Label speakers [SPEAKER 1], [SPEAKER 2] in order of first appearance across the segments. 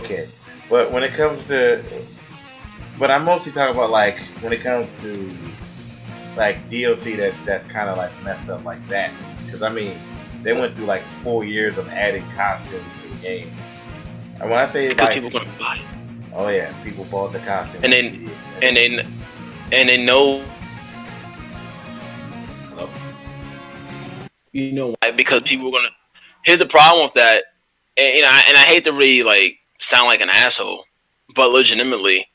[SPEAKER 1] okay. But when it comes to, but I'm mostly talking about like when it comes to like DLC that's kind of like messed up like that. Because I mean, they went through like 4 years of adding costumes to the game. And when I say
[SPEAKER 2] because
[SPEAKER 1] like,
[SPEAKER 2] people gonna buy it.
[SPEAKER 1] oh yeah, people bought the costume.
[SPEAKER 2] And then and they know.
[SPEAKER 1] Hello?
[SPEAKER 2] You know why? Because people are gonna. Here's the problem with that, and I hate to really like sound like an asshole, but legitimately,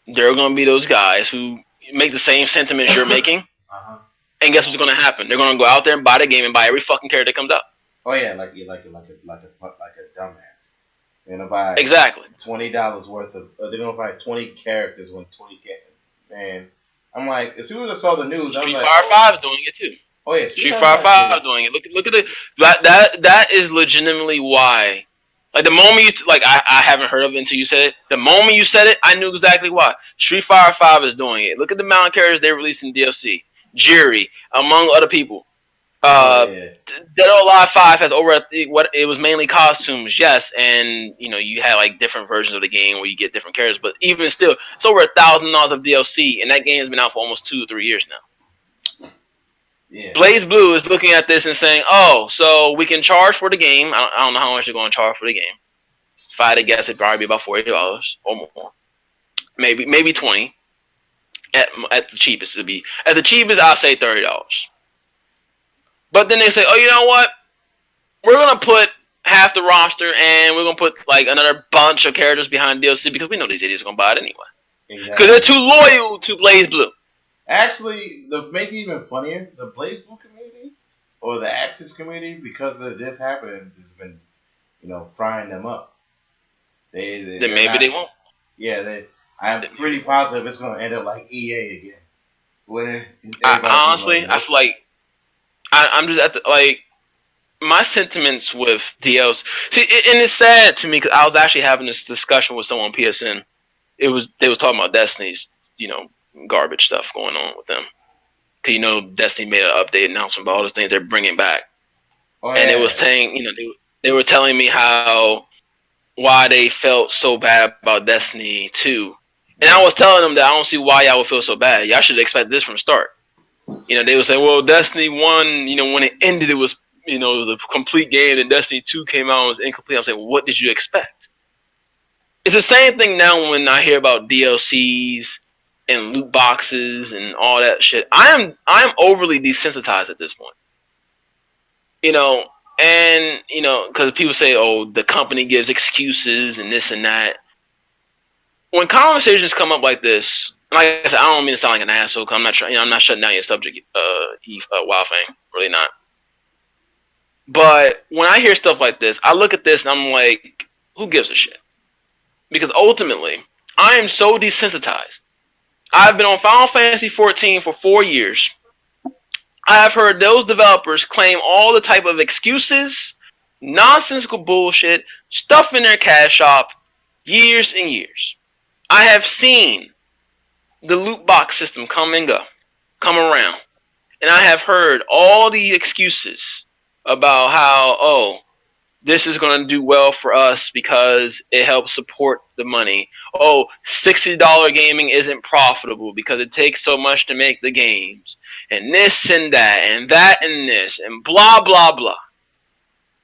[SPEAKER 2] there are gonna be those guys who make the same sentiments you're making,
[SPEAKER 1] Uh-huh.
[SPEAKER 2] and guess what's gonna happen? They're gonna go out there and buy the game and buy every fucking character that comes out.
[SPEAKER 1] Oh yeah, like a dumbass. They're gonna buy
[SPEAKER 2] Exactly.
[SPEAKER 1] $20 worth of. They're gonna buy 20 characters when 20 man. I'm like, as soon as I saw the news, I was
[SPEAKER 2] Street
[SPEAKER 1] like,
[SPEAKER 2] Fighter 5 is doing it too.
[SPEAKER 1] oh yeah,
[SPEAKER 2] Street Fighter 5 is doing it. Look at the that is legitimately why. Like the moment you I haven't heard of it until you said it. The moment you said it, I knew exactly why. Street Fighter 5 is doing it. Look at the amount of characters they released in DLC. Jiri, among other people. Dead or Alive 5 has what it was mainly costumes, yes, and you had like different versions of the game where you get different characters, but even still, it's over $1,000 of DLC, and that game has been out for almost 2 or 3 years now.
[SPEAKER 1] Yeah.
[SPEAKER 2] BlazBlue is looking at this and saying, "Oh, so we can charge for the game. I don't know how much you're going to charge for the game. If I had to guess, it'd probably be about $40 or more, maybe 20 at the cheapest. It'd be at the cheapest. I'll say $30. But then they say, oh, you know what? We're going to put half the roster and we're going to put like another bunch of characters behind DLC because we know these idiots are going to buy it anyway. Because they're too loyal to BlazBlue.
[SPEAKER 1] Actually, to make it even funnier, the BlazBlue community or the Axis community, because of this happening, has been, frying them up. Then maybe
[SPEAKER 2] they won't.
[SPEAKER 1] Yeah, I'm pretty positive it's going to end up like EA again.
[SPEAKER 2] Honestly, I feel like I'm just at the my sentiments with DLC. See, and it's sad to me because I was actually having this discussion with someone on PSN. They were talking about Destiny's, garbage stuff going on with them. Because Destiny made an update announcement about all the things they're bringing back, and it was saying, they were telling me why they felt so bad about Destiny 2, and I was telling them that I don't see why y'all would feel so bad. Y'all should expect this from the start. They would say, well, Destiny 1, when it ended, it was, it was a complete game, and Destiny 2 came out and was incomplete. I'm saying, well, what did you expect? It's the same thing now when I hear about DLCs and loot boxes and all that shit. I'm overly desensitized at this point. And, because people say, oh, the company gives excuses and this and that. When conversations come up like this, like I said, I don't mean to sound like an asshole. Cause I'm not trying. I'm not shutting down your subject, Wildfang. Really not. But when I hear stuff like this, I look at this and I'm like, who gives a shit? Because ultimately, I am so desensitized. I've been on Final Fantasy 14 for 4 years. I have heard those developers claim all the type of excuses, nonsensical bullshit, stuff in their cash shop, years and years. I have seen the loot box system come around. And I have heard all the excuses about how, oh, this is going to do well for us because it helps support the money. Oh, $60 gaming isn't profitable because it takes so much to make the games. And this and that and this and blah, blah, blah.